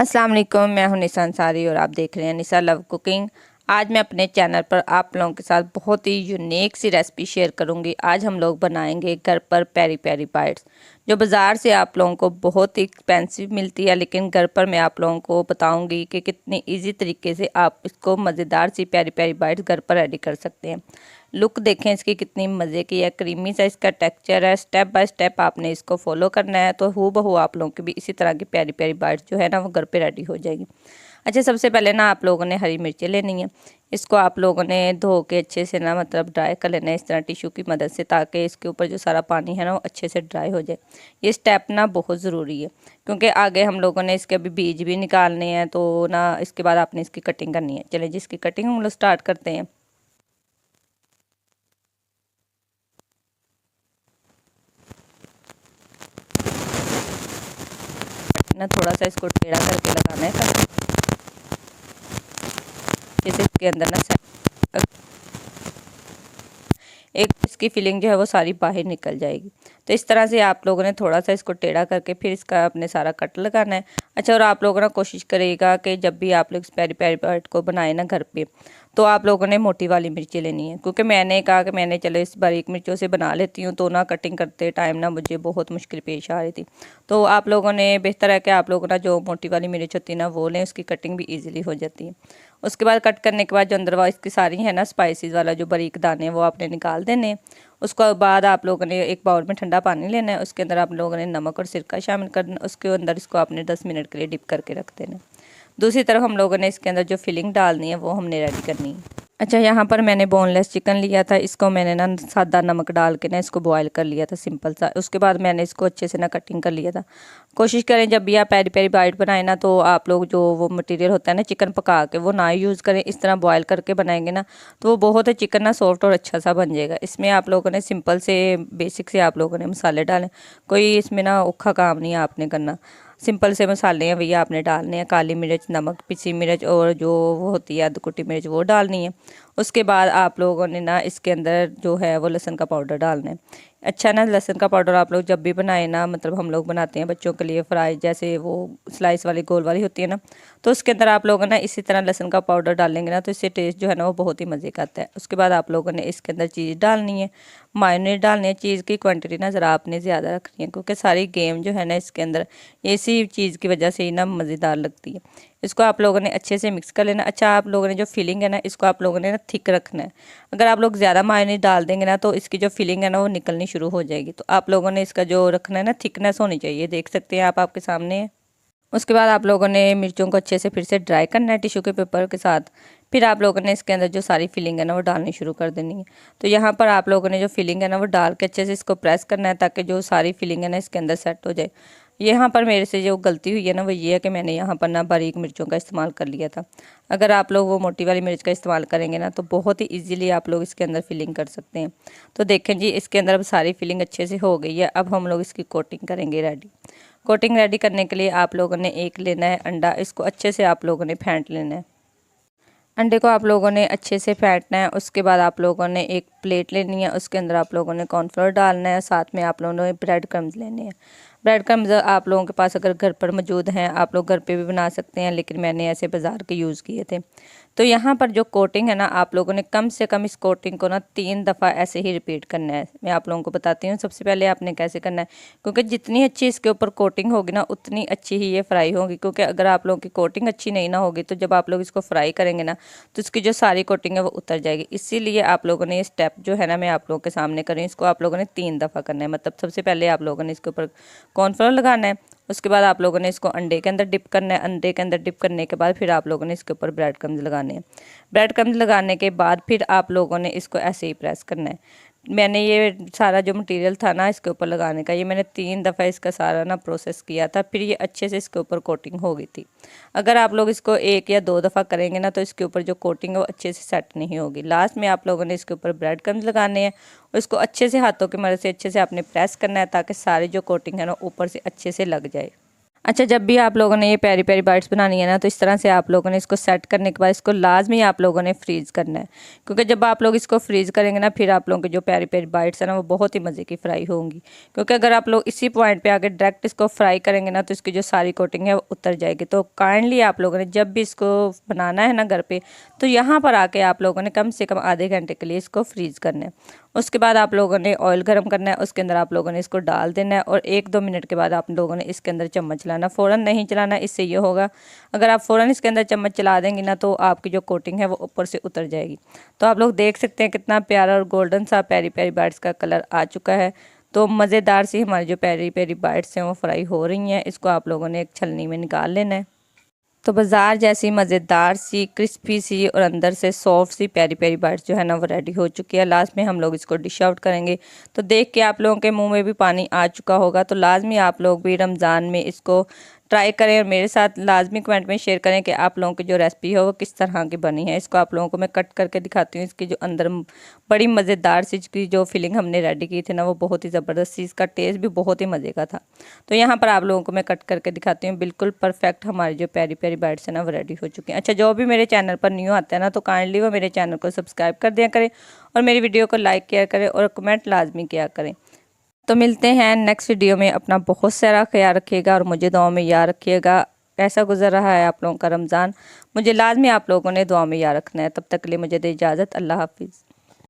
अस्सलाम वालेकुम, मैं हूं निशा अंसारी और आप देख रहे हैं निशा लव कुकिंग। आज मैं अपने चैनल पर आप लोगों के साथ बहुत ही यूनिक सी रेसिपी शेयर करूंगी। आज हम लोग बनाएंगे घर पर पेरी पेरी बाइट्स, जो बाज़ार से आप लोगों को बहुत ही एक्सपेंसिव मिलती है, लेकिन घर पर मैं आप लोगों को बताऊंगी कि कितनी इजी तरीके से आप इसको मज़ेदार सी पेरी पेरी बाइट्स घर पर रेडी कर सकते हैं। लुक देखें इसकी कितनी मज़े की है, क्रीमी सा इसका टेक्सचर है। स्टेप बाय स्टेप आपने इसको फॉलो करना है तो हूबहू आप लोगों की भी इसी तरह की प्यारी प्यारी बाइट्स जो है ना वो घर पे रेडी हो जाएगी। अच्छा, सबसे पहले ना आप लोगों ने हरी मिर्चें लेनी है। इसको आप लोगों ने धो के अच्छे से ना मतलब ड्राई कर लेना है इस तरह टिश्यू की मदद से, ताकि इसके ऊपर जो सारा पानी है ना वो अच्छे से ड्राई हो जाए। ये स्टेप ना बहुत ज़रूरी है, क्योंकि आगे हम लोगों ने इसके अभी बीज भी निकालने हैं, तो ना इसके बाद आपने इसकी कटिंग करनी है। चलिए जिसकी कटिंग हम लोग स्टार्ट करते हैं। ना थोड़ा सा इसको टेढ़ा करके लगाना है ताकि जैसे इसके अंदर ना एक इसकी फिलिंग जो है वो सारी बाहर निकल जाएगी। तो इस तरह से आप लोगों ने थोड़ा सा इसको टेढ़ा करके फिर इसका अपने सारा कट लगाना है। अच्छा, और आप लोगों ने कोशिश करिएगा कि जब भी आप लोग इस पेरी पेरी बाइट को बनाए ना घर पे, तो आप लोगों ने मोटी वाली मिर्ची लेनी है, क्योंकि मैंने कहा कि मैंने चलो इस बारीक मिर्चों से बना लेती हूँ, तो ना कटिंग करते टाइम ना मुझे बहुत मुश्किल पेश आ रही थी। तो आप लोगों ने बेहतर है कि आप लोगों ना जो मोटी वाली मिर्च होती है ना वो लें, उसकी कटिंग भी ईजिली हो जाती है। उसके बाद कट करने के बाद जो अंदर इसकी सारी है ना स्पाइसेस वाला जो बारीक दाने हैं वो आपने निकाल देने हैं। उसके बाद आप लोगों ने एक बाउल में ठंडा पानी लेना है, उसके अंदर आप लोगों ने नमक और सिरका शामिल करना, उसके अंदर इसको आपने 10 मिनट के लिए डिप करके रख देना। दूसरी तरफ हम लोगों ने इसके अंदर जो फिलिंग डालनी है वो हमने रेडी करनी है। अच्छा, यहाँ पर मैंने बोनलेस चिकन लिया था, इसको मैंने ना सादा नमक डाल के ना इसको बॉयल कर लिया था सिंपल सा। उसके बाद मैंने इसको अच्छे से ना कटिंग कर लिया था। कोशिश करें जब भी आप पेरी पेरी बाइट बनाएं ना, तो आप लोग जो वो मटेरियल होता है ना चिकन पका के वो ना यूज़ करें। इस तरह बॉयल करके बनाएंगे ना तो वो बहुत चिकन ना सॉफ्ट और अच्छा सा बन जाएगा। इसमें आप लोगों ने सिंपल से बेसिक से आप लोगों ने मसाले डालें, कोई इसमें ना औखा काम नहीं है आपने करना। सिंपल से मसाले हैं भैया आपने डालने हैं, काली मिर्च, नमक, पिसी मिर्च और जो वो होती है अधकुटी मिर्च वो डालनी है। उसके बाद आप लोगों ने ना इसके अंदर जो है वो लहसुन का पाउडर डालना है। अच्छा ना, लहसुन का पाउडर आप लोग जब भी बनाए ना, मतलब हम लोग बनाते हैं बच्चों के लिए फ्राई, जैसे वो स्लाइस वाली गोल वाली होती है ना, तो उसके अंदर आप लोगों ने इसी तरह लहसुन का पाउडर डालेंगे ना तो इससे टेस्ट जो है ना वो बहुत ही मज़े का आता है। उसके बाद आप लोगों ने इसके अंदर चीज़ डालनी है, मायोनेज डालनी है। चीज़ की क्वांटिटी ना ज़रा आपने ज़्यादा रखनी है, क्योंकि सारी गेम जो है ना इसके अंदर इसी चीज़ की वजह से ही ना मज़ेदार लगती है। इसको आप लोगों ने अच्छे से मिक्स कर लेना। अच्छा, आप लोगों ने जो फिलिंग है ना इसको आप लोगों ने ना थिक रखना है। अगर आप लोग ज़्यादा मायोनेज डाल देंगे ना तो इसकी जो फिलिंग है ना वो निकलनी शुरू हो जाएगी। तो आप लोगों ने इसका जो रखना है ना थिकनेस होनी चाहिए, देख सकते हैं आप आपके सामने है। उसके बाद आप लोगों ने मिर्चों को अच्छे से फिर से ड्राई करना है टिश्यू के पेपर के साथ। फिर आप लोगों ने इसके अंदर जो सारी फिलिंग है ना वो डालनी शुरू कर देनी है। तो यहाँ पर आप लोगों ने जो फिलिंग है ना वो डाल के अच्छे से इसको प्रेस करना है, ताकि जो सारी फिलिंग है ना इसके अंदर सेट हो जाए। यहाँ पर मेरे से जो गलती हुई है ना वो ये है कि मैंने यहाँ पर ना बारीक मिर्चों का इस्तेमाल कर लिया था। अगर आप लोग वो मोटी वाली मिर्च का इस्तेमाल करेंगे ना तो बहुत ही इजीली आप लोग इसके अंदर फिलिंग कर सकते हैं। तो देखें जी, इसके अंदर अब सारी फिलिंग अच्छे से हो गई है। अब हम लोग इसकी कोटिंग करेंगे रेडी। कोटिंग रेडी करने के लिए आप लोगों ने एक लेना है अंडा, इसको अच्छे से आप लोगों ने फेंट लेना है। अंडे को आप लोगों ने अच्छे से फेंटना है। उसके बाद आप लोगों ने एक प्लेट लेनी है, उसके अंदर आप लोगों ने कॉर्नफ्लोर डालना है, साथ में आप लोगों ने ब्रेड क्रम्स लेने हैं। ब्रेड क्रम्स आप लोगों के पास अगर घर पर मौजूद हैं आप लोग घर पे भी बना सकते हैं, लेकिन मैंने ऐसे बाज़ार के यूज़ किए थे। तो यहाँ पर जो कोटिंग है ना आप लोगों ने कम से कम इस कोटिंग को ना 3 दफ़ा ऐसे ही रिपीट करना है। मैं आप लोगों को बताती हूँ सबसे पहले आपने कैसे करना है, क्योंकि जितनी अच्छी इसके ऊपर कोटिंग होगी ना उतनी अच्छी ही ये फ्राई होगी। क्योंकि अगर आप लोगों की कोटिंग अच्छी नहीं ना होगी तो जब आप लोग इसको फ्राई करेंगे ना तो इसकी जो सारी कोटिंग है वो उतर जाएगी। इसीलिए आप लोगों ने ये स्टेप जो है ना मैं आप लोगों के सामने कर रही हूँ, इसको आप लोगों ने 3 दफ़ा करना है। मतलब सबसे पहले आप लोगों ने इसके ऊपर कॉर्नफ्लोर लगाना है, उसके बाद आप लोगों ने इसको अंडे के अंदर डिप करना है। अंडे के अंदर डिप करने के बाद फिर आप लोगों ने इसके ऊपर ब्रेड क्रम्स लगाने हैं। ब्रेड क्रम्स लगाने के बाद फिर आप लोगों ने इसको ऐसे ही प्रेस करना है। मैंने ये सारा जो मटेरियल था ना इसके ऊपर लगाने का, ये मैंने 3 दफ़ा इसका सारा ना प्रोसेस किया था, फिर ये अच्छे से इसके ऊपर कोटिंग हो गई थी। अगर आप लोग इसको 1 या 2 दफ़ा करेंगे ना तो इसके ऊपर जो कोटिंग है वो अच्छे से सेट नहीं होगी। लास्ट में आप लोगों ने इसके ऊपर ब्रेड क्रम्स लगाने हैं और इसको अच्छे से हाथों की मदद से अच्छे से आपने प्रेस करना है, ताकि सारी जो कोटिंग है ना ऊपर से अच्छे से लग जाए। अच्छा, जब भी आप लोगों ने ये पेरी पेरी बाइट्स बनानी है ना, तो इस तरह से आप लोगों ने इसको सेट करने के बाद इसको लाजमी आप लोगों ने फ्रीज़ करना है, क्योंकि जब आप लोग इसको फ्रीज़ करेंगे ना, फिर आप लोगों के जो पेरी पेरी बाइट्स है ना, वो बहुत ही मज़े की फ्राई होंगी। क्योंकि अगर आप लोग इसी पॉइंट पे आके डायरेक्ट इसको फ्राई करेंगे ना, तो इसकी जो सारी कोटिंग है वो उतर जाएगी। तो काइंडली आप लोगों ने जब भी इसको बनाना है ना घर पे, तो यहाँ पर आके आप लोगों ने कम से कम आधे घंटे के लिए इसको फ्रीज़ करना है। उसके बाद आप लोगों ने ऑयल गर्म करना है, उसके अंदर आप लोगों ने इसको डाल देना है और 1-2 मिनट के बाद आप लोगों ने इसके अंदर चम्मच चलाना, फ़ौरन नहीं चलाना। इससे ये होगा, अगर आप फ़ौरन इसके अंदर चम्मच चला देंगी ना, तो आपकी जो कोटिंग है वो ऊपर से उतर जाएगी। तो आप लोग देख सकते हैं कितना प्यारा और गोल्डन सा पेरी पेरी बाइट्स का कलर आ चुका है। तो मज़ेदार सी हमारी जो पेरी पेरी बाइट्स हैं वो फ्राई हो रही हैं। इसको आप लोगों ने एक छलनी में निकाल लेना है। तो बाज़ार जैसी मज़ेदार सी क्रिस्पी सी और अंदर से सॉफ्ट सी पेरी पेरी बाइट्स जो है ना वो रेडी हो चुकी है। लास्ट में हम लोग इसको डिश आउट करेंगे। तो देख के आप लोगों के मुंह में भी पानी आ चुका होगा। तो लाजमी आप लोग भी रमज़ान में इसको ट्राई करें और मेरे साथ लाजमी कमेंट में शेयर करें कि आप लोगों की जो रेसिपी है वो किस तरह की बनी है। इसको आप लोगों को मैं कट करके दिखाती हूँ। इसकी जो अंदर बड़ी मज़ेदार सी की जो फिलिंग हमने रेडी की थी ना, वो बहुत ही ज़बरदस्त सी, इसका टेस्ट भी बहुत ही मज़े का था। तो यहाँ पर आप लोगों को मैं कट करके दिखाती हूँ। बिल्कुल परफेक्ट हमारी जो पेरी पेरी बाइट्स है ना वो रेडी हो चुके हैं। अच्छा, जो भी मेरे चैनल पर न्यू आता है ना, तो काइंडली वो मेरे चैनल को सब्सक्राइब कर दिया करें और मेरी वीडियो को लाइक किया करें और कमेंट लाजमी किया करें। तो मिलते हैं नेक्स्ट वीडियो में। अपना बहुत सारा ख्याल रखिएगा और मुझे दुआ में याद रखिएगा। कैसा गुजर रहा है आप लोगों का रमज़ान, मुझे लाजमी आप लोगों ने दुआ में याद रखना है। तब तक के लिए मुझे दे इजाज़त। अल्लाह हाफिज़।